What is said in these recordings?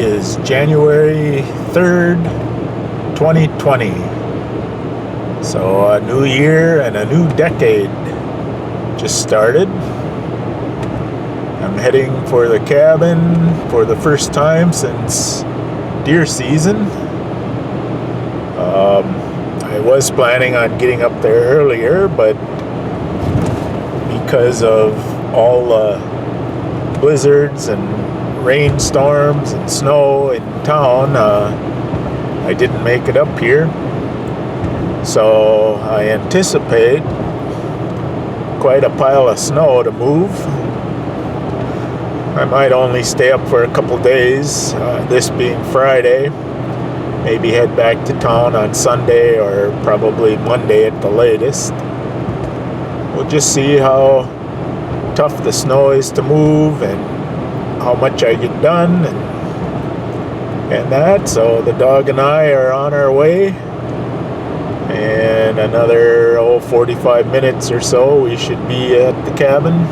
is January 3rd, 2020. So a new year and a new decade just started. I'm heading for the cabin for the first time since deer season. I was planning on getting up there earlier, but because of all the blizzards and rainstorms and snow in town, I didn't make it up here. So I anticipate quite a pile of snow to move. I might only stay up for a couple days, this being Friday. Maybe head back to town on Sunday or probably Monday at the latest. We'll just see how tough the snow is to move and how much I get done and that. So the dog and I are on our way. And another 45 minutes or so we should be at the cabin.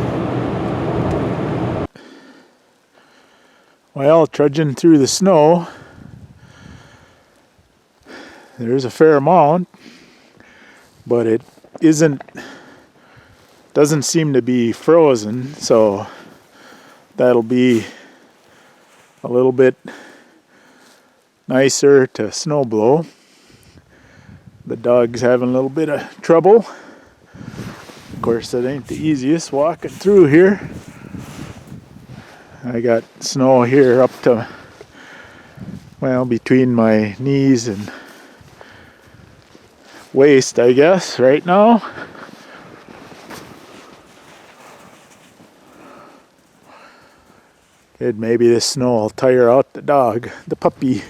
Well, trudging through the snow, there's a fair amount, but it doesn't seem to be frozen, so that'll be a little bit nicer to snow blow. The dog's having a little bit of trouble. Of course, that ain't the easiest walking through here. I got snow here up to, well, between my knees and waist, I guess, right now. Good, maybe this snow will tire out the dog, the puppy.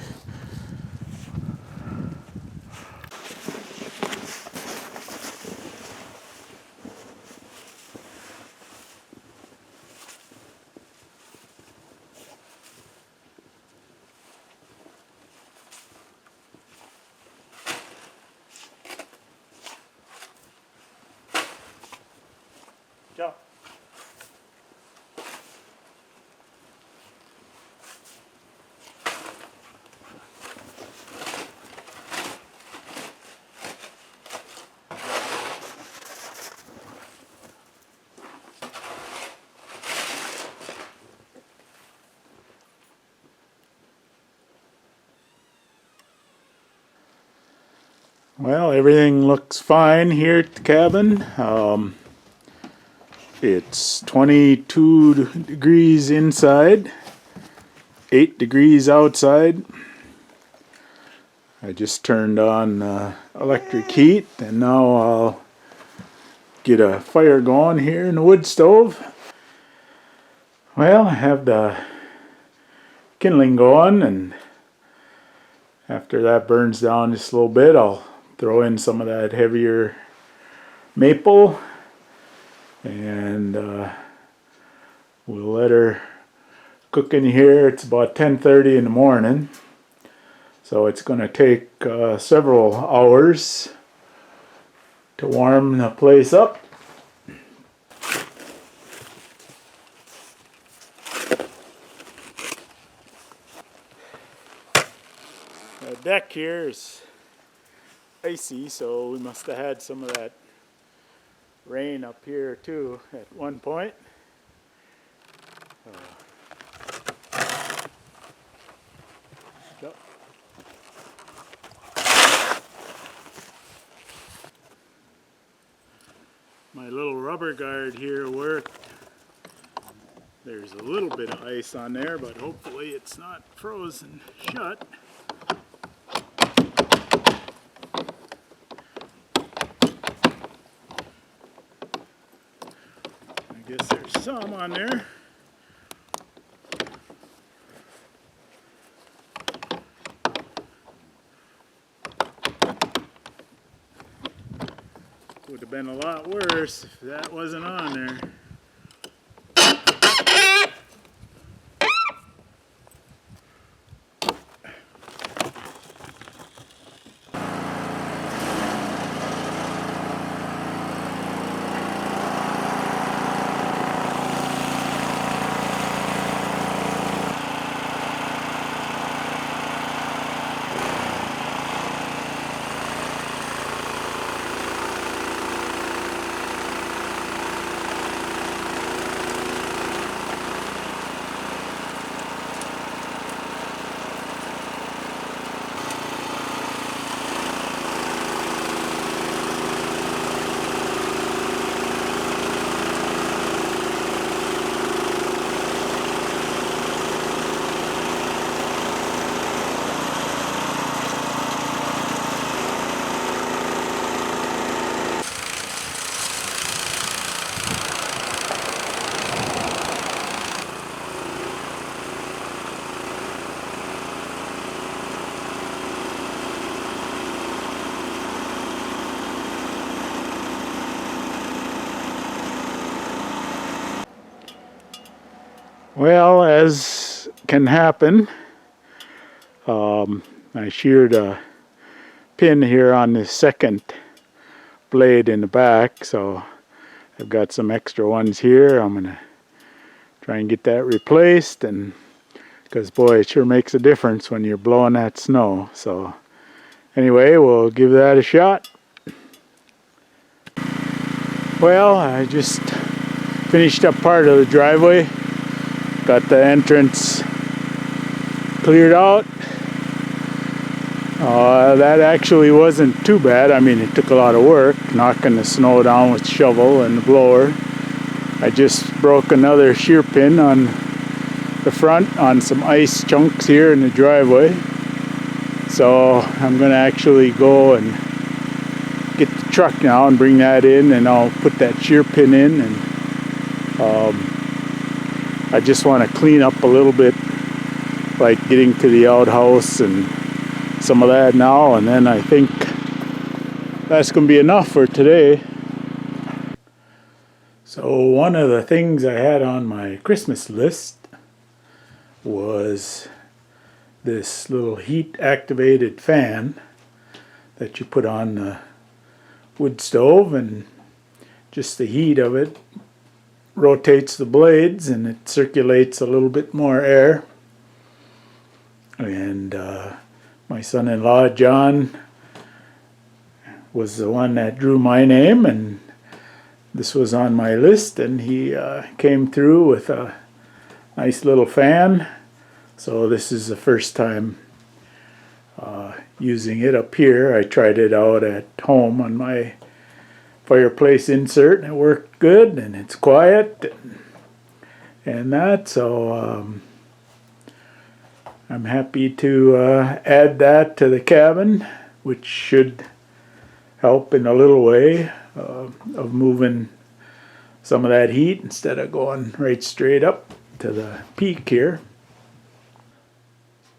Jump. Well, everything looks fine here at the cabin. It's 22 degrees inside, 8 degrees outside. I just turned on electric heat, and now I'll get a fire going here in the wood stove. Well, I have the kindling going, and after that burns down just a little bit, I'll throw in some of that heavier maple, and we'll let her cook in here. It's about 10:30 in the morning, so it's going to take several hours to warm the place up. The deck here is icy, so we must have had some of that rain up here too at one point. My little rubber guard here worked. There's a little bit of ice on there, but hopefully it's not frozen shut. I guess there's some on there. Would have been a lot worse if that wasn't on there. Well, as can happen, I sheared a pin here on the second blade in the back, so I've got some extra ones here. I'm gonna try and get that replaced, and because boy, it sure makes a difference when you're blowing that snow. So anyway, we'll give that a shot. Well, I just finished up part of the driveway, got the entrance cleared out. That actually wasn't too bad. I mean, it took a lot of work knocking the snow down with the shovel and the blower. I just broke another shear pin on the front on some ice chunks here in the driveway. So I'm going to actually go and get the truck now and bring that in, and I'll put that shear pin in. And I just want to clean up a little bit, like getting to the outhouse and some of that now, and then I think that's going to be enough for today. So one of the things I had on my Christmas list was this little heat activated fan that you put on the wood stove, and just the heat of it rotates the blades and it circulates a little bit more air. And my son-in-law John was the one that drew my name, and this was on my list, and he came through with a nice little fan. So this is the first time using it up here. I tried it out at home on my fireplace insert, and it worked good, and it's quiet and that. So I'm happy to add that to the cabin, which should help in a little way of moving some of that heat instead of going right straight up to the peak here.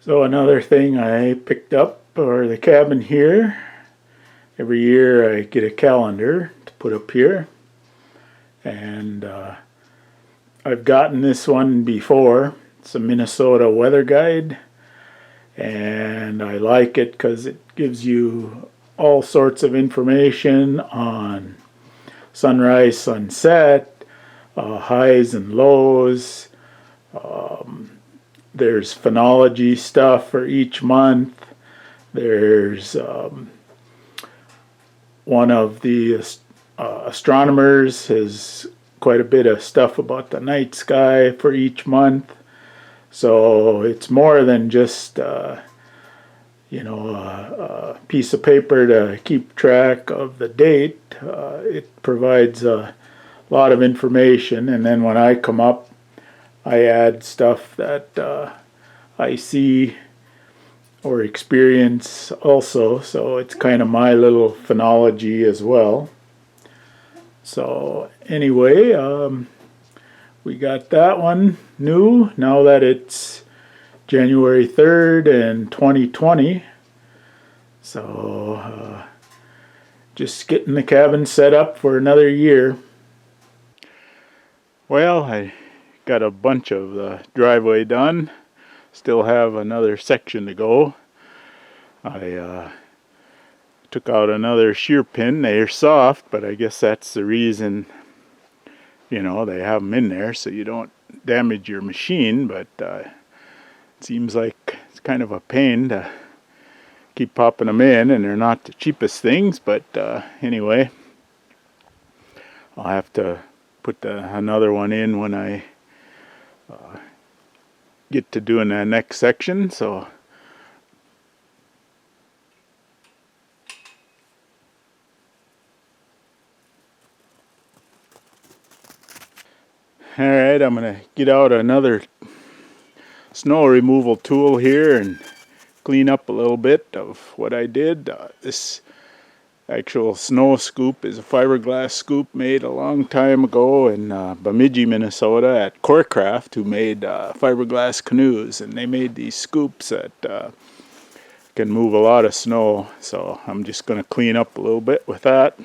So another thing I picked up for the cabin here, every year I get a calendar to put up here, and I've gotten this one before. It's a MinnSNOWta weather guide, and I like it because it gives you all sorts of information on sunrise, sunset, highs and lows. There's phenology stuff for each month. There's one of the astronomers has quite a bit of stuff about the night sky for each month. So it's more than just a piece of paper to keep track of the date. It provides a lot of information, and then when I come up, I add stuff that I see or experience also. So it's kind of my little phenology as well. So anyway, we got that one new now that it's January 3rd in 2020. So just getting the cabin set up for another year. Well, I got a bunch of the driveway done. Still have another section to go. I took out another shear pin. They're soft, but I guess that's the reason, they have them in there so you don't damage your machine. But it seems like it's kind of a pain to keep popping them in, and they're not the cheapest things. But anyway, I'll have to put another one in when I get to doing the next section. So alright, I'm going to get out another snow removal tool here and clean up a little bit of what I did. This actual snow scoop is a fiberglass scoop made a long time ago in Bemidji, Minnesota at Corecraft, who made fiberglass canoes, and they made these scoops that can move a lot of snow. So I'm just going to clean up a little bit with that.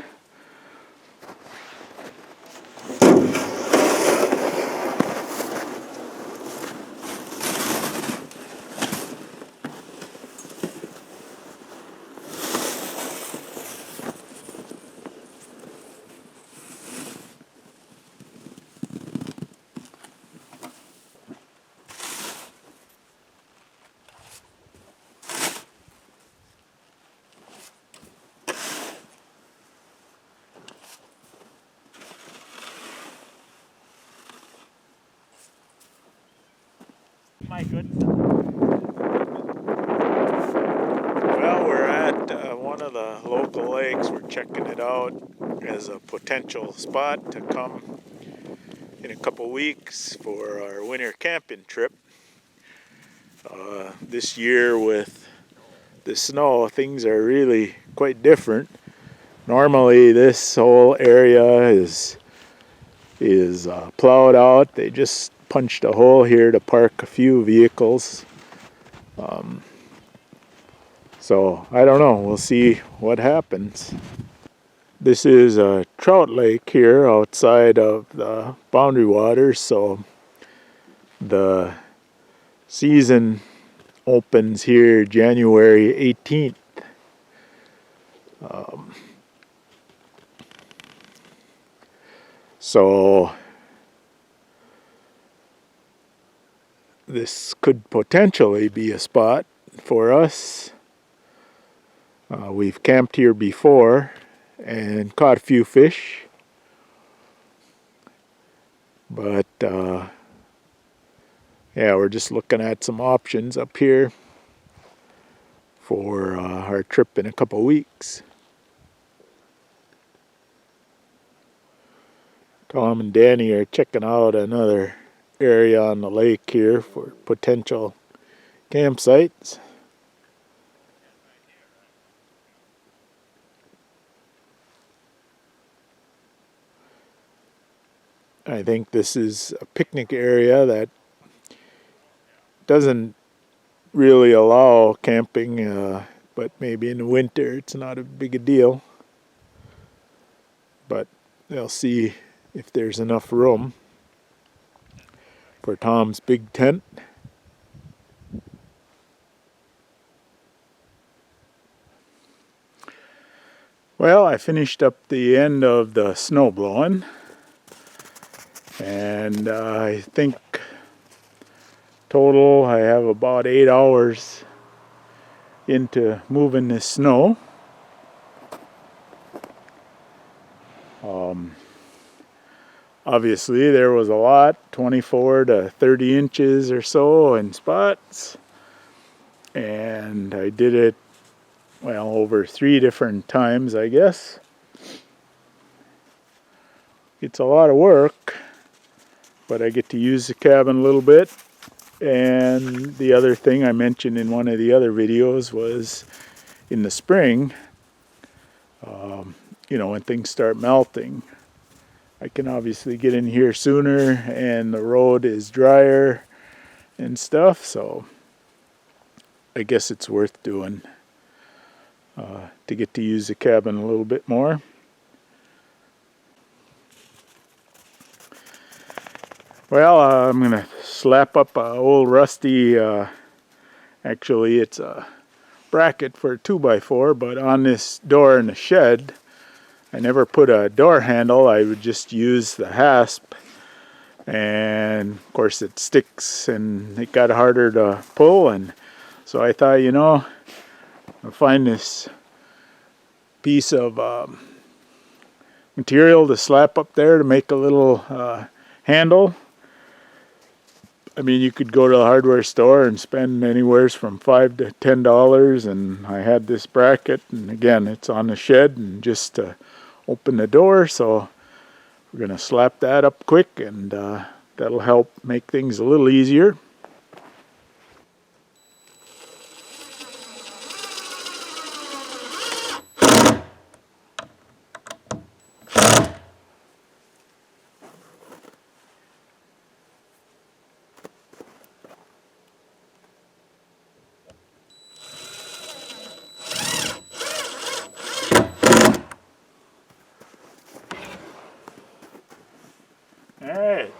my goodness. Well, we're at one of the local lakes. We're checking it out as a potential spot to come in a couple weeks for our winter camping trip. This year with the snow, things are really quite different. Normally this whole area is plowed out. They just punched a hole here to park a few vehicles. So I don't know. We'll see what happens. This is a trout lake here outside of the boundary waters, so the season opens here January 18th. So this could potentially be a spot for us. We've camped here before and caught a few fish, but yeah, we're just looking at some options up here for our trip in a couple weeks. Tom and Danny are checking out another area on the lake here for potential campsites. I think this is a picnic area that doesn't really allow camping, but maybe in the winter it's not a big a deal. But they'll see if there's enough room for Tom's big tent. Well, I finished up the end of the snow blowing, and I think total I have about 8 hours into moving this snow. Obviously there was a lot, 24 to 30 inches or so in spots, and I did it, well, over 3 different times, I guess. It's a lot of work, but I get to use the cabin a little bit. And the other thing I mentioned in one of the other videos was in the spring, when things start melting, I can obviously get in here sooner and the road is drier and stuff, so I guess it's worth doing to get to use the cabin a little bit more. Well, I'm going to slap up a old rusty, actually it's a bracket for a 2x4, but on this door in the shed, I never put a door handle. I would just use the hasp, and of course it sticks and it got harder to pull, and so I thought, I'll find this piece of material to slap up there to make a little handle. I mean, you could go to the hardware store and spend anywhere from $5 to $10, and I had this bracket, and again, it's on the shed, and just to open the door, so we're going to slap that up quick, and that'll help make things a little easier. Alright,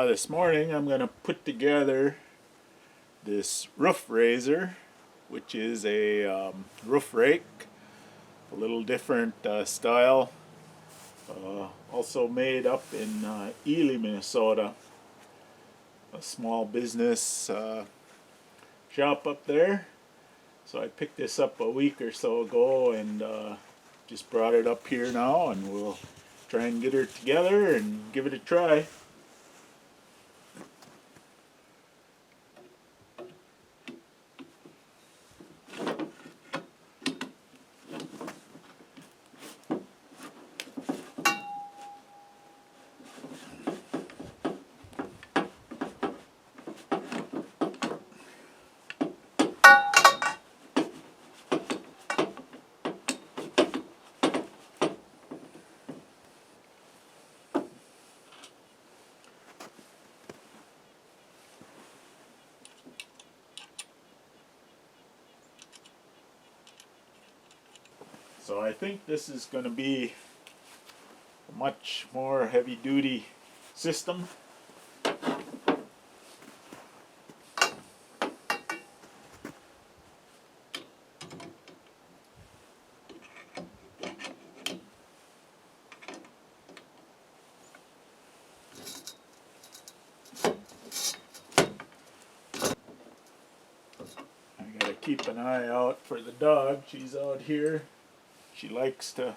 this morning I'm going to put together this roof raiser, which is a roof rake, a little different style, also made up in Ely, Minnesota, a small business shop up there. So I picked this up a week or so ago and just brought it up here now, and we'll try and get her together and give it a try. So I think this is going to be a much more heavy-duty system. I gotta keep an eye out for the dog. She's out here. She likes to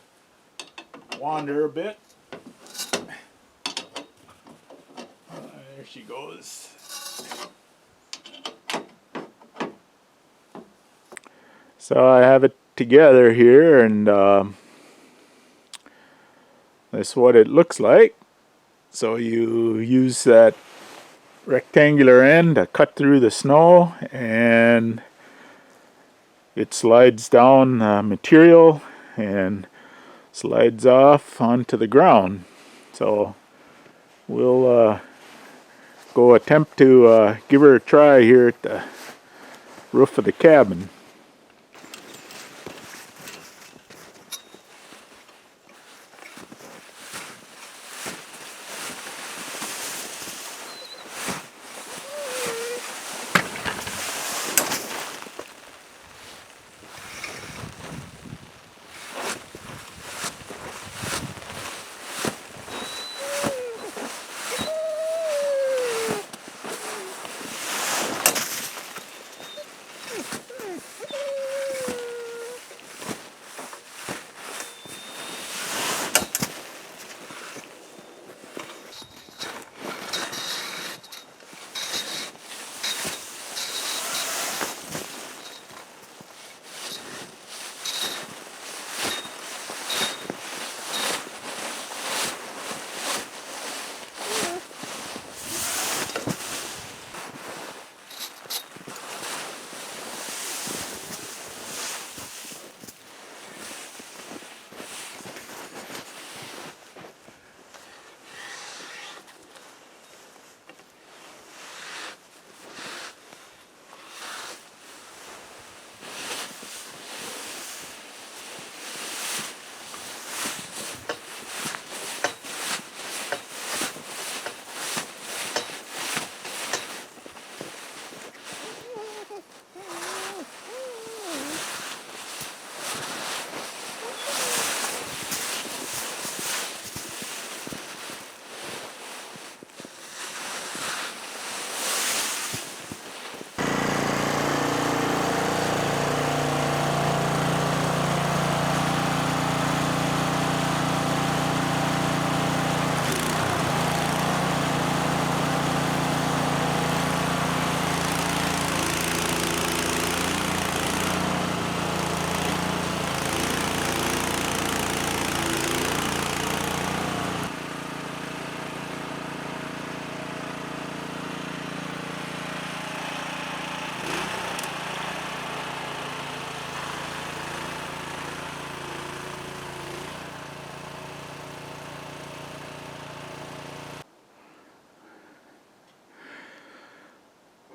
wander a bit. There she goes. So I have it together here, and that's what it looks like. So you use that rectangular end to cut through the snow, and it slides down material and slides off onto the ground. So we'll go attempt to give her a try here at the roof of the cabin.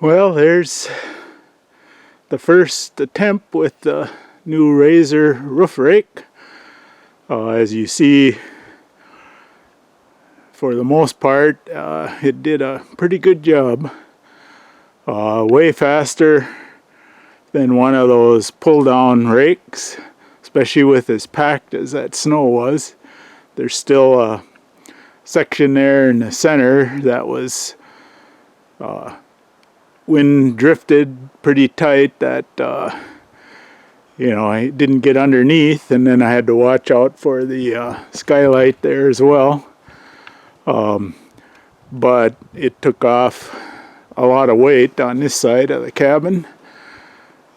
Well, there's the first attempt with the new Razor roof rake. As you see, for the most part, it did a pretty good job. Way faster than one of those pull-down rakes, especially with as packed as that snow was. There's still a section there in the center that was wind drifted pretty tight that you know, I didn't get underneath, and then I had to watch out for the skylight there as well. But it took off a lot of weight on this side of the cabin,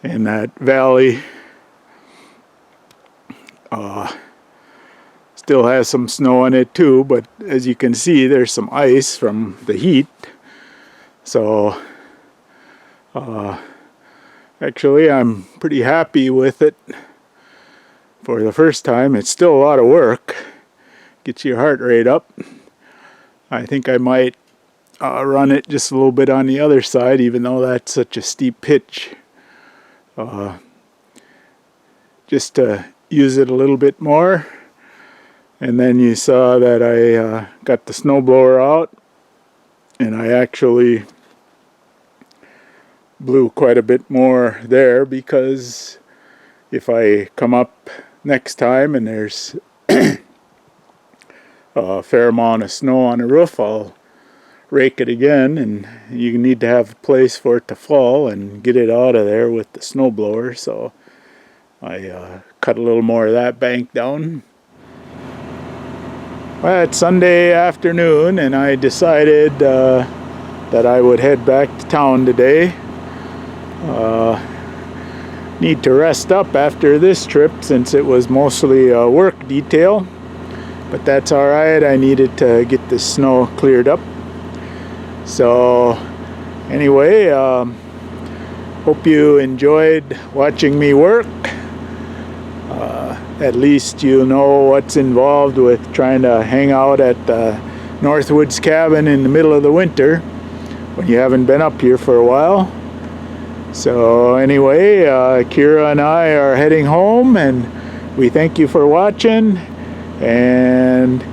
and that valley still has some snow on it too, but as you can see, there's some ice from the heat. So actually I'm pretty happy with it for the first time. It's still a lot of work, gets your heart rate up. I think I might run it just a little bit on the other side, even though that's such a steep pitch, just to use it a little bit more. And then you saw that I got the snowblower out, and I actually blew quite a bit more there, because if I come up next time and there's a fair amount of snow on the roof, I'll rake it again, and you need to have a place for it to fall and get it out of there with the snowblower. So I cut a little more of that bank down. Well, it's Sunday afternoon, and I decided that I would head back to town today. Need to rest up after this trip, since it was mostly a work detail, but that's alright. I needed to get the snow cleared up. So anyway, hope you enjoyed watching me work. At least you know what's involved with trying to hang out at the Northwoods cabin in the middle of the winter when you haven't been up here for a while. So anyway, Kira and I are heading home, and we thank you for watching, and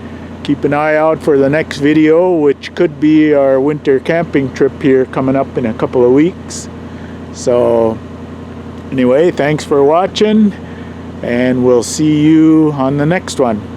keep an eye out for the next video, which could be our winter camping trip here coming up in a couple of weeks. So anyway, thanks for watching, and we'll see you on the next one.